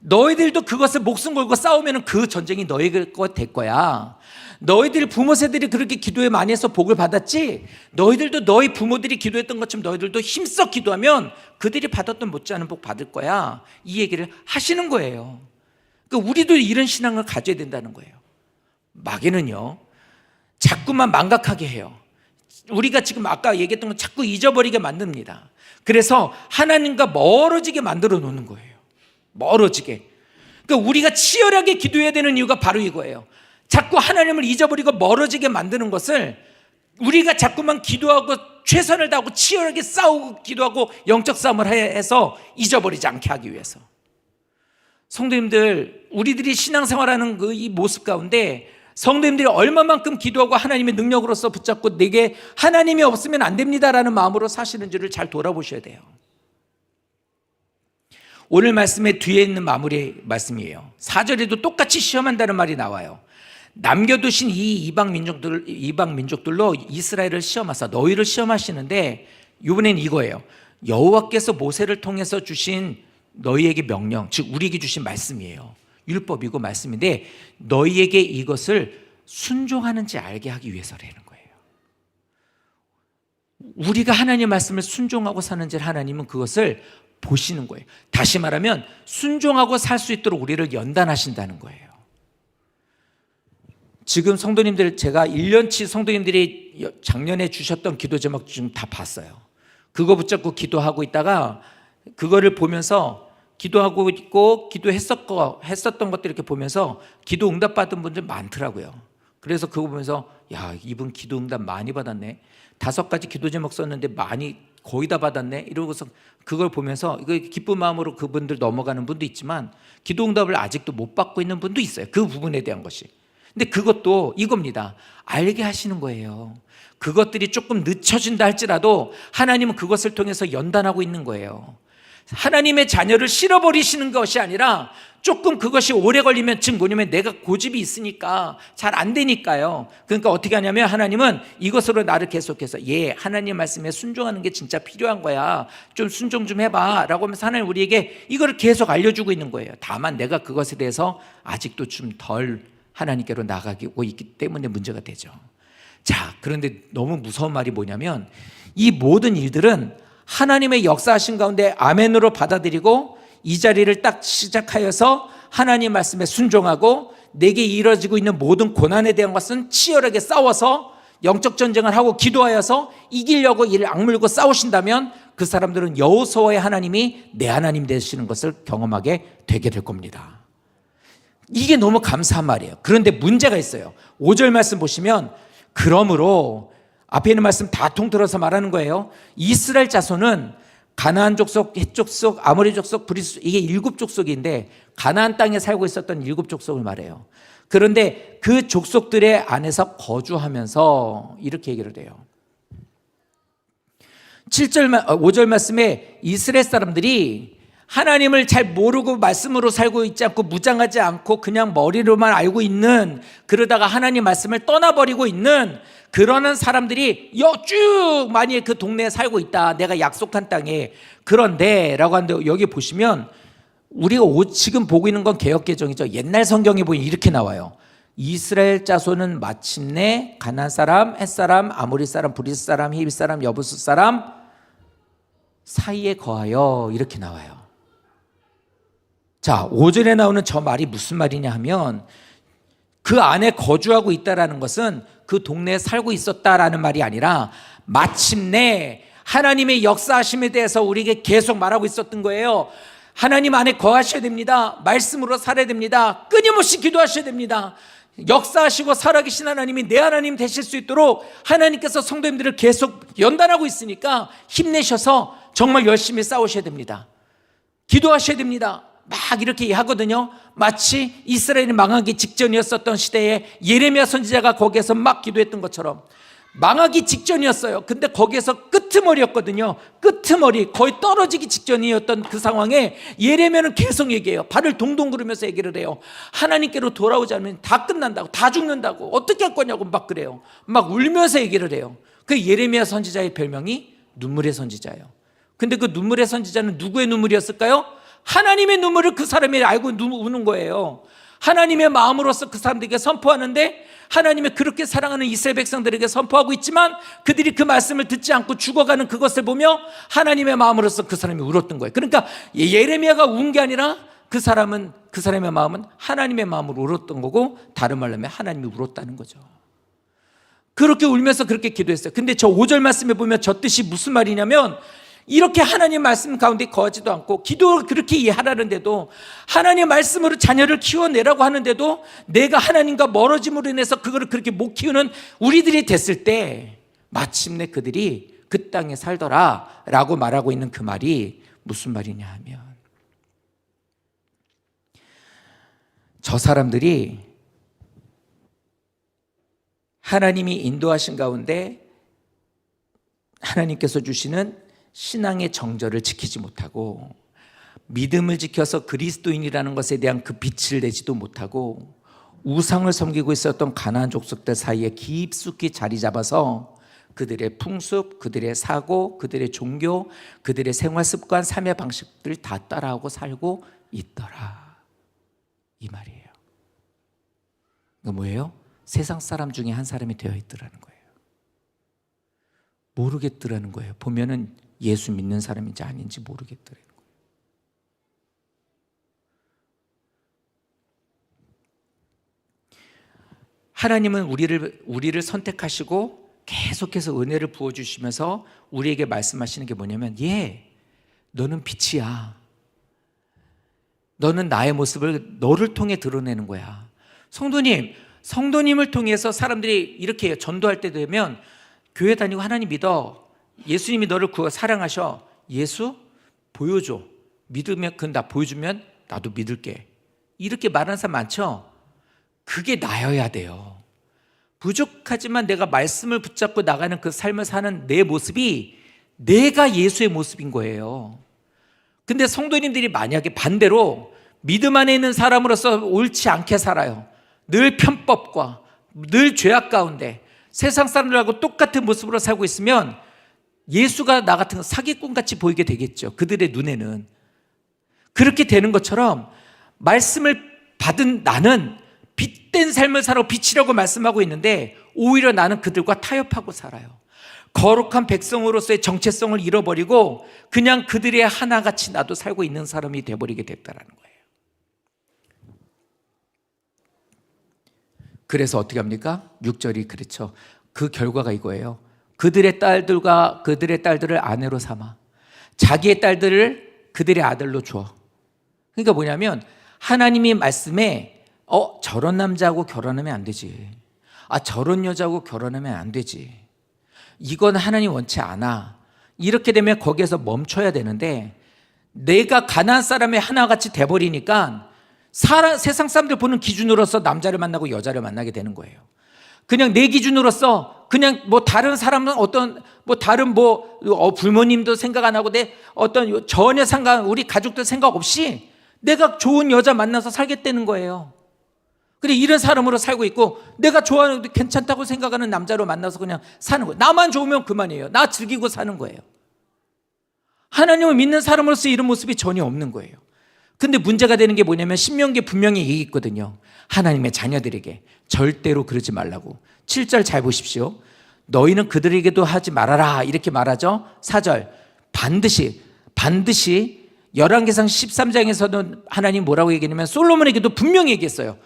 너희들도 그것을 목숨 걸고 싸우면 그 전쟁이 너희 것 될 거야. 너희들 부모 세들이 그렇게 기도에 많이 해서 복을 받았지, 너희들도 너희 부모들이 기도했던 것처럼 너희들도 힘써 기도하면 그들이 받았던 못지않은 복 받을 거야. 이 얘기를 하시는 거예요. 그러니까 우리도 이런 신앙을 가져야 된다는 거예요. 마귀는요, 자꾸만 망각하게 해요. 우리가 지금 아까 얘기했던 건 자꾸 잊어버리게 만듭니다. 그래서 하나님과 멀어지게 만들어 놓는 거예요. 멀어지게. 그러니까 우리가 치열하게 기도해야 되는 이유가 바로 이거예요. 자꾸 하나님을 잊어버리고 멀어지게 만드는 것을, 우리가 자꾸만 기도하고 최선을 다하고 치열하게 싸우고 기도하고 영적 싸움을 해서 잊어버리지 않게 하기 위해서. 성도님들, 우리들이 신앙생활하는 이 모습 가운데 성도님들이 얼마만큼 기도하고 하나님의 능력으로서 붙잡고 내게 하나님이 없으면 안 됩니다라는 마음으로 사시는지를 잘 돌아보셔야 돼요. 오늘 말씀의 뒤에 있는 마무리 말씀이에요. 4절에도 똑같이 시험한다는 말이 나와요. 남겨두신 이 이방 민족들로 이스라엘을 시험하사 너희를 시험하시는데, 이번엔 이거예요. 여호와께서 모세를 통해서 주신 너희에게 명령, 즉 우리에게 주신 말씀이에요. 율법이고 말씀인데 너희에게 이것을 순종하는지 알게 하기 위해서라는 거예요. 우리가 하나님의 말씀을 순종하고 사는지 하나님은 그것을 보시는 거예요. 다시 말하면 순종하고 살 수 있도록 우리를 연단하신다는 거예요. 지금 성도님들, 제가 1년치 성도님들이 작년에 주셨던 기도 제목 좀 다 봤어요. 그거 붙잡고 기도하고 있다가 그거를 보면서 기도하고 있고 기도했었던 것들 이렇게 보면서 기도 응답 받은 분들 많더라고요. 그래서 그거 보면서, 야, 이분 기도 응답 많이 받았네. 5가지 기도 제목 썼는데 많이 거의 다 받았네. 이러고서 그걸 보면서 이거 기쁜 마음으로 그분들 넘어가는 분도 있지만 기도 응답을 아직도 못 받고 있는 분도 있어요. 그 부분에 대한 것이. 근데 그것도 이겁니다. 알게 하시는 거예요. 그것들이 조금 늦춰진다 할지라도 하나님은 그것을 통해서 연단하고 있는 거예요. 하나님의 자녀를 실어버리시는 것이 아니라 조금 그것이 오래 걸리면, 즉 뭐냐면 내가 고집이 있으니까 잘 안 되니까요. 그러니까 어떻게 하냐면 하나님은 이것으로 나를 계속해서, 하나님 말씀에 순종하는 게 진짜 필요한 거야, 좀 순종 좀 해봐 라고 하면서 하나님 우리에게 이걸 계속 알려주고 있는 거예요. 다만 내가 그것에 대해서 아직도 좀 덜 하나님께로 나가고 있기 때문에 문제가 되죠. 자, 그런데 너무 무서운 말이 뭐냐면, 이 모든 일들은 하나님의 역사하신 가운데 아멘으로 받아들이고 이 자리를 딱 시작하여서 하나님 말씀에 순종하고 내게 이루어지고 있는 모든 고난에 대한 것은 치열하게 싸워서 영적 전쟁을 하고 기도하여서 이기려고 이를 악물고 싸우신다면 그 사람들은 여호수아의 하나님이 내 하나님 되시는 것을 경험하게 되게 될 겁니다. 이게 너무 감사한 말이에요. 그런데 문제가 있어요. 5절 말씀 보시면, 그러므로 앞에 있는 말씀 다 통틀어서 말하는 거예요. 이스라엘 자손은 가나안 족속, 헷 족속, 아모리 족속, 브리스, 이게 7족속인데 가나안 땅에 살고 있었던 7족속을 말해요. 그런데 그 족속들의 안에서 거주하면서 이렇게 얘기를 해요. 5절 말씀에 이스라엘 사람들이 하나님을 잘 모르고 말씀으로 살고 있지 않고 무장하지 않고 그냥 머리로만 알고 있는, 그러다가 하나님 말씀을 떠나버리고 있는 그러는 사람들이 쭉 많이 그 동네에 살고 있다. 내가 약속한 땅에. 그런데 라고 하는데 여기 보시면 우리가 지금 보고 있는 건 개역개정이죠. 옛날 성경에 보면 이렇게 나와요. 이스라엘 자손은 마침내 가나안 사람, 헷 사람, 아모리 사람, 브리스 사람, 히비 사람, 여부스 사람 사이에 거하여, 이렇게 나와요. 자, 5절에 나오는 저 말이 무슨 말이냐 하면 그 안에 거주하고 있다라는 것은 그 동네에 살고 있었다라는 말이 아니라 마침내 하나님의 역사하심에 대해서 우리에게 계속 말하고 있었던 거예요. 하나님 안에 거하셔야 됩니다. 말씀으로 살아야 됩니다. 끊임없이 기도하셔야 됩니다. 역사하시고 살아계신 하나님이 내 하나님 되실 수 있도록 하나님께서 성도님들을 계속 연단하고 있으니까 힘내셔서 정말 열심히 싸우셔야 됩니다. 기도하셔야 됩니다. 막 이렇게 하거든요. 마치 이스라엘이 망하기 직전이었었던 시대에 예레미야 선지자가 거기에서 막 기도했던 것처럼 망하기 직전이었어요. 근데 거기에서 끄트머리였거든요. 끄트머리, 거의 떨어지기 직전이었던 그 상황에 예레미야는 계속 얘기해요. 발을 동동 구르면서 얘기를 해요. 하나님께로 돌아오지 않으면 다 끝난다고, 다 죽는다고, 어떻게 할 거냐고 막 그래요. 막 울면서 얘기를 해요. 그 예레미야 선지자의 별명이 눈물의 선지자예요. 근데 그 눈물의 선지자는 누구의 눈물이었을까요? 하나님의 눈물을 그 사람이 알고 우는 거예요. 하나님의 마음으로서 그 사람들에게 선포하는데 하나님의 그렇게 사랑하는 이스라엘 백성들에게 선포하고 있지만 그들이 그 말씀을 듣지 않고 죽어가는 그것을 보며 하나님의 마음으로서 그 사람이 울었던 거예요. 그러니까 예레미야가 운 게 아니라 그 사람의 마음은 하나님의 마음으로 울었던 거고, 다른 말로 하면 하나님이 울었다는 거죠. 그렇게 울면서 그렇게 기도했어요. 근데 저 5절 말씀에 보면 저 뜻이 무슨 말이냐면, 이렇게 하나님 말씀 가운데 거하지도 않고 기도를 그렇게 이해하라는데도, 하나님 말씀으로 자녀를 키워내라고 하는데도 내가 하나님과 멀어짐으로 인해서 그거를 그렇게 못 키우는 우리들이 됐을 때 마침내 그들이 그 땅에 살더라 라고 말하고 있는 그 말이 무슨 말이냐 하면, 저 사람들이 하나님이 인도하신 가운데 하나님께서 주시는 신앙의 정절을 지키지 못하고 믿음을 지켜서 그리스도인이라는 것에 대한 그 빛을 내지도 못하고 우상을 섬기고 있었던 가나안 족속들 사이에 깊숙이 자리 잡아서 그들의 풍습, 그들의 사고, 그들의 종교, 그들의 생활 습관, 삶의 방식들 다 따라하고 살고 있더라, 이 말이에요. 그러니까 뭐예요? 세상 사람 중에 한 사람이 되어 있더라는 거예요. 모르겠더라는 거예요. 보면은 예수 믿는 사람인지 아닌지 모르겠더라는 거예요. 하나님은 우리를 선택하시고 계속해서 은혜를 부어주시면서 우리에게 말씀하시는 게 뭐냐면, 너는 빛이야. 너는 나의 모습을 너를 통해 드러내는 거야. 성도님을 통해서 사람들이 이렇게 전도할 때 되면, 교회 다니고 하나님 믿어, 예수님이 너를 사랑하셔, 예수 보여줘, 믿으면 그건 나 보여주면 나도 믿을게, 이렇게 말하는 사람 많죠? 그게 나여야 돼요. 부족하지만 내가 말씀을 붙잡고 나가는 그 삶을 사는 내 모습이 내가 예수의 모습인 거예요. 근데 성도님들이 만약에 반대로 믿음 안에 있는 사람으로서 옳지 않게 살아요. 늘 편법과 늘 죄악 가운데 세상 사람들하고 똑같은 모습으로 살고 있으면 예수가 나 같은 사기꾼같이 보이게 되겠죠. 그들의 눈에는. 그렇게 되는 것처럼 말씀을 받은 나는 빛된 삶을 살아 빛이라고 말씀하고 있는데 오히려 나는 그들과 타협하고 살아요. 거룩한 백성으로서의 정체성을 잃어버리고 그냥 그들의 하나같이 나도 살고 있는 사람이 되어버리게 됐다는 거예요. 그래서 어떻게 합니까? 6절이 그렇죠. 그 결과가 이거예요. 그들의 딸들을 아내로 삼아 자기의 딸들을 그들의 아들로 줘. 그러니까 뭐냐면 하나님이 말씀에 저런 남자하고 결혼하면 안 되지, 저런 여자하고 결혼하면 안 되지, 이건 하나님 원치 않아. 이렇게 되면 거기에서 멈춰야 되는데 내가 가나안 사람의 하나같이 돼버리니까 세상 사람들 보는 기준으로서 남자를 만나고 여자를 만나게 되는 거예요. 그냥 내 기준으로서 그냥 뭐 다른 사람은 어떤 뭐 다른 부모님도 생각 안 하고 내 어떤 전혀 우리 가족들 생각 없이 내가 좋은 여자 만나서 살겠다는 거예요. 근데 이런 사람으로 살고 있고 내가 좋아하는 괜찮다고 생각하는 남자로 만나서 그냥 사는 거예요. 나만 좋으면 그만이에요. 나 즐기고 사는 거예요. 하나님을 믿는 사람으로서 이런 모습이 전혀 없는 거예요. 근데 문제가 되는 게 뭐냐면 신명기에 분명히 얘기 있거든요. 하나님의 자녀들에게 절대로 그러지 말라고. 7절 잘 보십시오. 너희는 그들에게도 하지 말아라 이렇게 말하죠. 4절 반드시 열왕기상 13장에서는 하나님 뭐라고 얘기했냐면 솔로몬에게도 분명히 얘기했어요.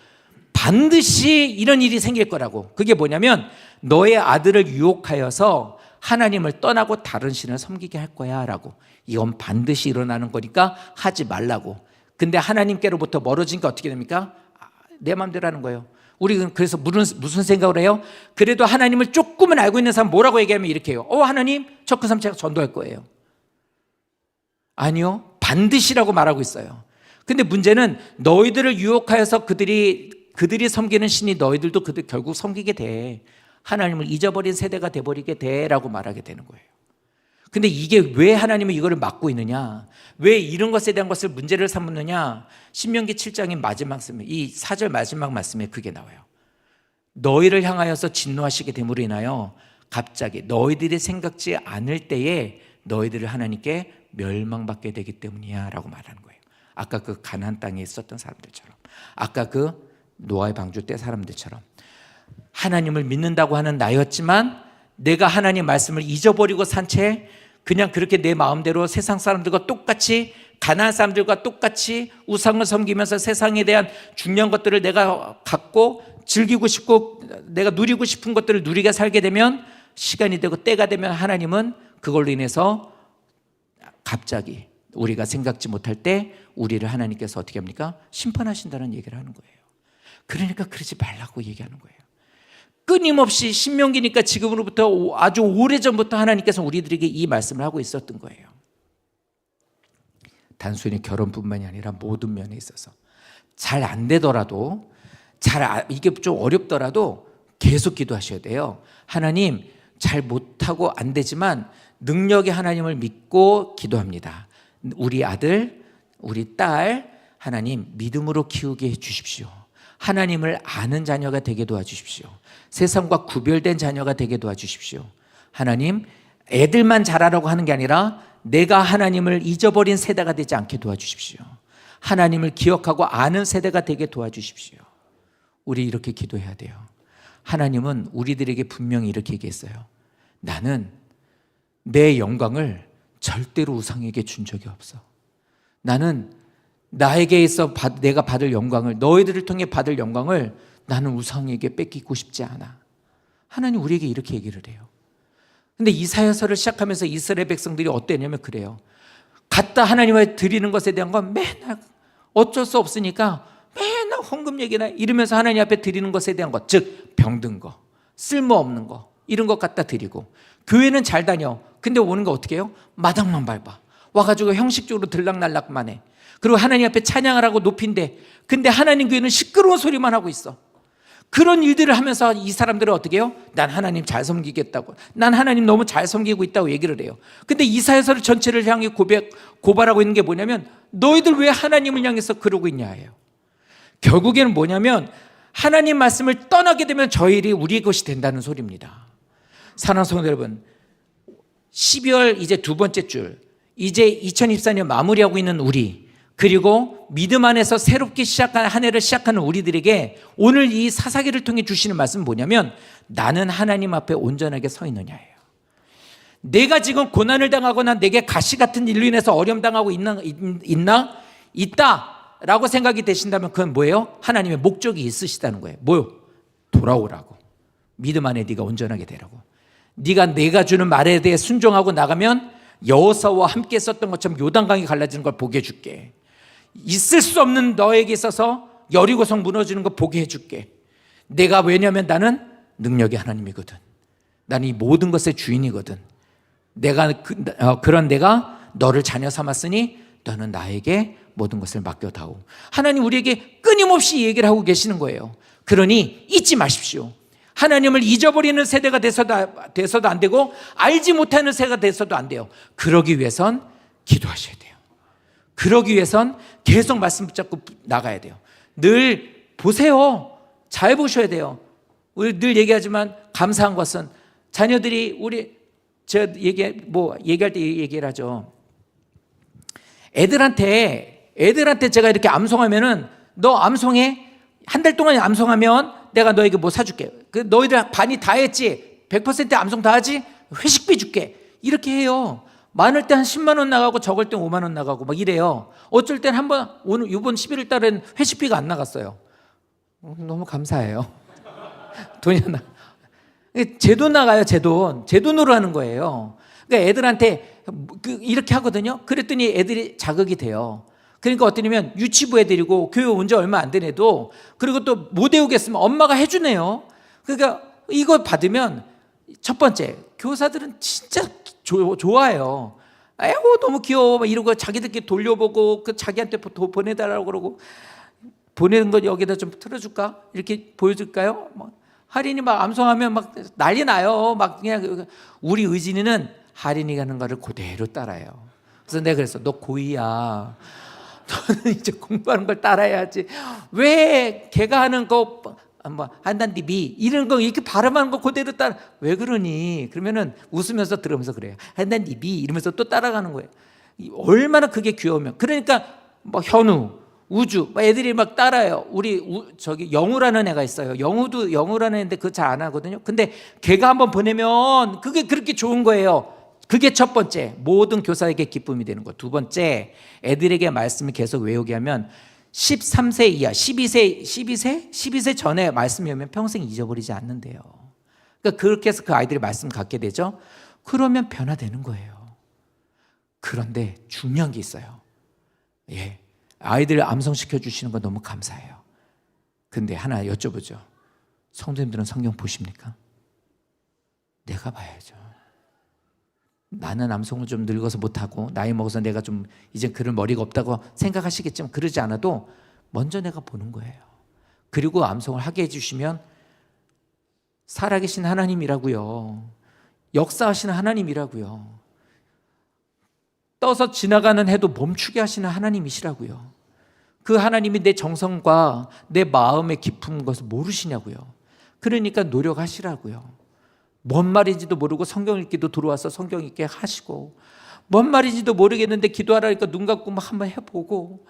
반드시 이런 일이 생길 거라고. 그게 뭐냐면 너의 아들을 유혹하여서 하나님을 떠나고 다른 신을 섬기게 할 거야 라고. 이건 반드시 일어나는 거니까 하지 말라고. 근데 하나님께로부터 멀어지니까 어떻게 됩니까? 내 마음대로 하는 거예요. 우리 그래서 무슨 생각을 해요? 그래도 하나님을 조금은 알고 있는 사람 뭐라고 얘기하면 이렇게 해요. 하나님 저 그 사람 제가 전도할 거예요. 아니요, 반드시라고 말하고 있어요. 근데 문제는 너희들을 유혹하여서 그들이 섬기는 신이 너희들도 그들 결국 섬기게 돼. 하나님을 잊어버린 세대가 돼버리게 돼 라고 말하게 되는 거예요. 근데 이게 왜 하나님은 이거를 막고 있느냐, 왜 이런 것에 대한 것을 문제를 삼느냐. 신명기 7장의 마지막 말씀, 이 4절 마지막 말씀에 그게 나와요. 너희를 향하여서 진노하시게 됨으로 인하여 갑자기 너희들이 생각지 않을 때에 너희들을 하나님께 멸망받게 되기 때문이야 라고 말하는 거예요. 아까 그 가나안 땅에 있었던 사람들처럼, 아까 그 노아의 방주 때 사람들처럼 하나님을 믿는다고 하는 나였지만 내가 하나님 말씀을 잊어버리고 산 채 그냥 그렇게 내 마음대로 세상 사람들과 똑같이, 가나안 사람들과 똑같이 우상을 섬기면서 세상에 대한 중요한 것들을 내가 갖고 즐기고 싶고 내가 누리고 싶은 것들을 누리게 살게 되면, 시간이 되고 때가 되면 하나님은 그걸로 인해서 갑자기 우리가 생각지 못할 때 우리를 하나님께서 어떻게 합니까? 심판하신다는 얘기를 하는 거예요. 그러니까 그러지 말라고 얘기하는 거예요. 끊임없이 신명기니까 지금으로부터 아주 오래전부터 하나님께서 우리들에게 이 말씀을 하고 있었던 거예요. 단순히 결혼뿐만이 아니라 모든 면에 있어서 잘 안 되더라도, 이게 좀 어렵더라도 계속 기도하셔야 돼요. 하나님, 잘 못하고 안 되지만 능력의 하나님을 믿고 기도합니다. 우리 아들, 우리 딸 하나님 믿음으로 키우게 해주십시오. 하나님을 아는 자녀가 되게 도와주십시오. 세상과 구별된 자녀가 되게 도와주십시오. 하나님, 애들만 잘하라고 하는 게 아니라 내가 하나님을 잊어버린 세대가 되지 않게 도와주십시오. 하나님을 기억하고 아는 세대가 되게 도와주십시오. 우리 이렇게 기도해야 돼요. 하나님은 우리들에게 분명히 이렇게 얘기했어요. 나는 내 영광을 절대로 우상에게 준 적이 없어. 나는 나에게 있어 내가 받을 영광을, 너희들을 통해 받을 영광을 나는 우상에게 뺏기고 싶지 않아. 하나님 우리에게 이렇게 얘기를 해요. 근데 이사야서를 시작하면서 이스라엘 백성들이 어땠냐면 그래요. 갖다 하나님께 드리는 것에 대한 건 맨날 어쩔 수 없으니까 맨날 헌금 얘기나 이러면서 하나님 앞에 드리는 것에 대한 것, 즉 병든 거, 쓸모없는 거, 이런 것 갖다 드리고, 교회는 잘 다녀. 근데 오는 거 어떻게 해요? 마당만 밟아. 와가지고 형식적으로 들락날락만 해. 그리고 하나님 앞에 찬양을 하고 높인데, 근데 하나님 교회는 시끄러운 소리만 하고 있어. 그런 일들을 하면서 이 사람들은 어떻게 해요? 난 하나님 잘 섬기겠다고, 난 하나님 너무 잘 섬기고 있다고 얘기를 해요. 근데 이사야서를 전체를 향해 고발하고 있는 게 뭐냐면, 너희들 왜 하나님을 향해서 그러고 있냐예요. 결국에는 뭐냐면 하나님 말씀을 떠나게 되면 저 일이 우리의 것이 된다는 소리입니다. 사랑하는 성도 여러분, 12월 이제 두 번째 줄, 이제 2024년 마무리하고 있는 우리, 그리고 믿음 안에서 새롭게 시작한 한 해를 시작하는 우리들에게 오늘 이 사사기를 통해 주시는 말씀은 뭐냐면, 나는 하나님 앞에 온전하게 서 있느냐예요. 내가 지금 고난을 당하거나 내게 가시 같은 일로 인해서 어려움 당하고 있다 라고 생각이 되신다면 그건 뭐예요? 하나님의 목적이 있으시다는 거예요. 뭐요? 돌아오라고. 믿음 안에 네가 온전하게 되라고. 내가 주는 말에 대해 순종하고 나가면 여호사와 함께 썼던 것처럼 요단강이 갈라지는 걸 보게 해줄게. 있을 수 없는 너에게 있어서 여리고성 무너지는 거 보게 해줄게. 내가, 왜냐하면 나는 능력의 하나님이거든. 나는 이 모든 것의 주인이거든. 그런 내가 너를 자녀 삼았으니 너는 나에게 모든 것을 맡겨다오. 하나님 우리에게 끊임없이 얘기를 하고 계시는 거예요. 그러니 잊지 마십시오. 하나님을 잊어버리는 세대가 돼서도 안 되고 알지 못하는 세대가 돼서도 안 돼요. 그러기 위해선 기도하셔야 돼요. 그러기 위해선 계속 말씀 붙잡고 나가야 돼요. 늘 보세요. 잘 보셔야 돼요. 우리 늘 얘기하지만 감사한 것은 자녀들이 제가 얘기할 때 얘기를 하죠. 애들한테 제가 이렇게 암송하면은 너 암송해. 한 달 동안 암송하면 내가 너에게 뭐 사줄게. 너희들 반이 다 했지? 100% 암송 다 하지? 회식비 줄게. 이렇게 해요. 많을 때 한 10만 원 나가고 적을 때 5만 원 나가고 막 이래요. 어쩔 땐 이번 11월 달엔 회식비가 안 나갔어요. 너무 감사해요. 돈이 안 나. 제 돈 나가요, 제 돈. 제 돈으로 하는 거예요. 그러니까 애들한테 이렇게 하거든요. 그랬더니 애들이 자극이 돼요. 그러니까 어떠냐면 유치부 애들이고 교회 온 지 얼마 안 된 애도 그리고 또 못 외우겠으면 엄마가 해주네요. 그러니까 이거 받으면 첫 번째 교사들은 진짜 좋아해요. 아이고 너무 귀여워 막 이러고 자기들끼리 돌려보고 자기한테 보내달라고 그러고 보내는 거 여기다 좀 틀어줄까? 이렇게 보여줄까요? 할인이 막 암송하면 막 난리 나요. 막 그냥 우리 의진이는 할인이 가는 거를 그대로 따라요. 그래서 내가 그랬어. 너 고2야. 너는 이제 공부하는 걸 따라야지. 왜 걔가 하는 거 한단디비 이런 거 이렇게 발음하는 거 그대로 따라. 왜 그러니? 그러면은 웃으면서 들으면서 그래요. 한단디비 이러면서 또 따라가는 거예요. 얼마나 그게 귀여우면. 그러니까 현우, 우주 애들이 막 따라요. 저기 영우라는 애가 있어요. 영우라는 애인데 그거 잘 안 하거든요. 근데 걔가 한번 보내면 그게 그렇게 좋은 거예요. 그게 첫 번째, 모든 교사에게 기쁨이 되는 것. 두 번째, 애들에게 말씀을 계속 외우게 하면 13세 이하, 12세 전에 말씀 외우면 평생 잊어버리지 않는데요. 그러니까 그렇게 해서 그 아이들이 말씀 갖게 되죠. 그러면 변화되는 거예요. 그런데 중요한 게 있어요. 아이들을 암송시켜 주시는 거 너무 감사해요. 근데 하나 여쭤보죠. 성도님들은 성경 보십니까? 내가 봐야죠. 나는 암송을 좀 늙어서 못하고 나이 먹어서 내가 좀 이제 그럴 머리가 없다고 생각하시겠지만 그러지 않아도 먼저 내가 보는 거예요. 그리고 암송을 하게 해주시면 살아계신 하나님이라고요. 역사하시는 하나님이라고요. 떠서 지나가는 해도 멈추게 하시는 하나님이시라고요. 그 하나님이 내 정성과 내 마음의 깊은 것을 모르시냐고요. 그러니까 노력하시라고요. 뭔 말인지도 모르고 성경 읽기도 들어와서 성경 읽게 하시고 뭔 말인지도 모르겠는데 기도하라니까 눈 감고 한번 해보고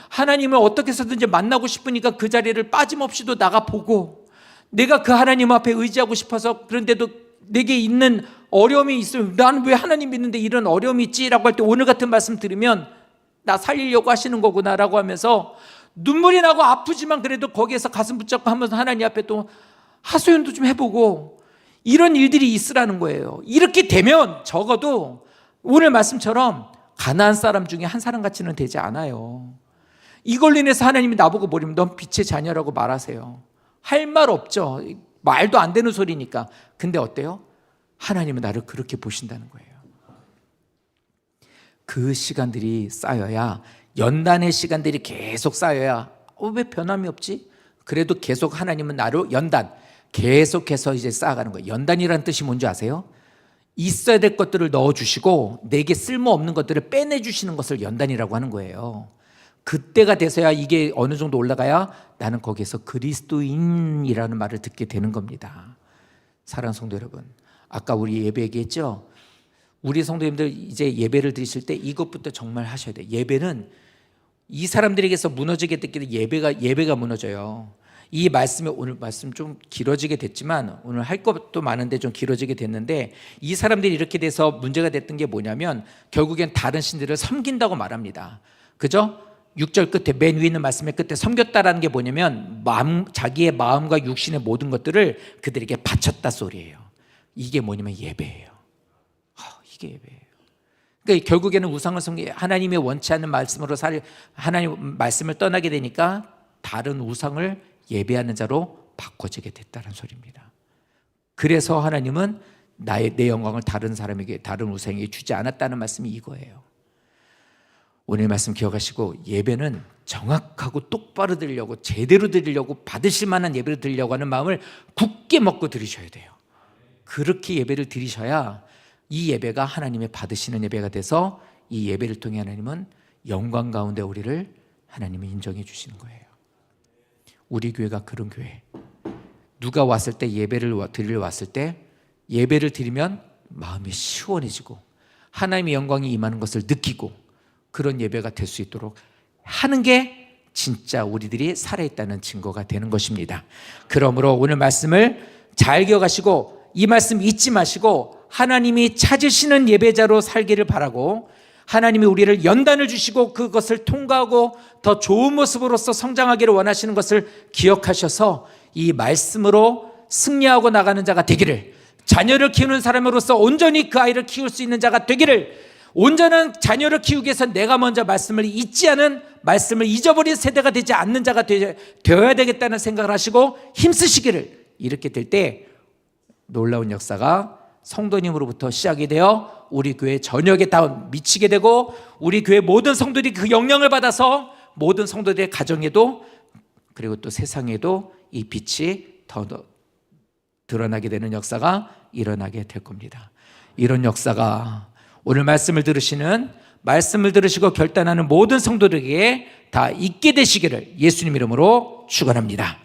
하나님을 어떻게 해서든지 만나고 싶으니까 그 자리를 빠짐없이도 나가보고 내가 그 하나님 앞에 의지하고 싶어서 그런데도 내게 있는 어려움이 있으면 나는 왜 하나님 믿는데 이런 어려움이 있지라고 할 때 오늘 같은 말씀 들으면 나 살리려고 하시는 거구나라고 하면서 눈물이 나고 아프지만 그래도 거기에서 가슴 붙잡고 하면서 하나님 앞에 또 하소연도 좀 해보고 이런 일들이 있으라는 거예요. 이렇게 되면 적어도 오늘 말씀처럼 가나안 사람 중에 한 사람같이는 되지 않아요. 이걸로 인해서 하나님이 나보고 버리면 넌 빛의 자녀라고 말하세요. 할 말 없죠. 말도 안 되는 소리니까. 근데 어때요? 하나님은 나를 그렇게 보신다는 거예요. 그 시간들이 쌓여야 연단의 시간들이 계속 쌓여야 왜 변함이 없지? 그래도 계속 하나님은 나를 연단 계속해서 이제 쌓아가는 거예요. 연단이라는 뜻이 뭔지 아세요? 있어야 될 것들을 넣어주시고 내게 쓸모없는 것들을 빼내주시는 것을 연단이라고 하는 거예요. 그때가 돼서야 이게 어느 정도 올라가야 나는 거기에서 그리스도인이라는 말을 듣게 되는 겁니다. 사랑하는 성도 여러분, 아까 우리 예배 얘기했죠? 우리 성도님들 이제 예배를 드리실 때 이것부터 정말 하셔야 돼요. 예배는 이 사람들에게서 무너지게 됐기 때문에 예배가 무너져요. 이 말씀에 오늘 말씀 좀 길어지게 됐지만 오늘 할 것도 많은데 좀 길어지게 됐는데 이 사람들이 이렇게 돼서 문제가 됐던 게 뭐냐면 결국엔 다른 신들을 섬긴다고 말합니다. 그죠? 6절 끝에 맨 위에 있는 말씀의 끝에 섬겼다라는 게 뭐냐면 자기의 마음과 육신의 모든 것들을 그들에게 바쳤다 소리예요. 이게 뭐냐면 예배예요. 이게 예배예요. 그러니까 결국에는 우상을 섬기 하나님의 원치 않는 말씀으로 하나님 말씀을 떠나게 되니까 다른 우상을 예배하는 자로 바꿔지게 됐다는 소리입니다. 그래서 하나님은 내 영광을 다른 사람에게, 다른 우상에게 주지 않았다는 말씀이 이거예요. 오늘 말씀 기억하시고, 예배는 정확하고 똑바로 드리려고, 제대로 드리려고, 받으실 만한 예배를 드리려고 하는 마음을 굳게 먹고 드리셔야 돼요. 그렇게 예배를 드리셔야 이 예배가 하나님의 받으시는 예배가 돼서 이 예배를 통해 하나님은 영광 가운데 우리를 하나님이 인정해 주시는 거예요. 우리 교회가 그런 교회. 누가 왔을 때, 예배를 드리러 왔을 때 예배를 드리면 마음이 시원해지고 하나님의 영광이 임하는 것을 느끼고 그런 예배가 될 수 있도록 하는 게 진짜 우리들이 살아있다는 증거가 되는 것입니다. 그러므로 오늘 말씀을 잘 기억하시고 이 말씀 잊지 마시고 하나님이 찾으시는 예배자로 살기를 바라고, 하나님이 우리를 연단을 주시고 그것을 통과하고 더 좋은 모습으로서 성장하기를 원하시는 것을 기억하셔서 이 말씀으로 승리하고 나가는 자가 되기를, 자녀를 키우는 사람으로서 온전히 그 아이를 키울 수 있는 자가 되기를, 온전한 자녀를 키우기 위해서 내가 먼저 말씀을 잊지 않은, 말씀을 잊어버린 세대가 되지 않는 자가 되어야 되겠다는 생각을 하시고 힘쓰시기를, 이렇게 될 때 놀라운 역사가 성도님으로부터 시작이 되어 우리 교회 전역에 다 미치게 되고, 우리 교회 모든 성도들이 그 영향을 받아서 모든 성도들의 가정에도, 그리고 또 세상에도 이 빛이 더 드러나게 되는 역사가 일어나게 될 겁니다. 이런 역사가 오늘 말씀을 들으시고 결단하는 모든 성도들에게 다 있게 되시기를 예수님 이름으로 축원합니다.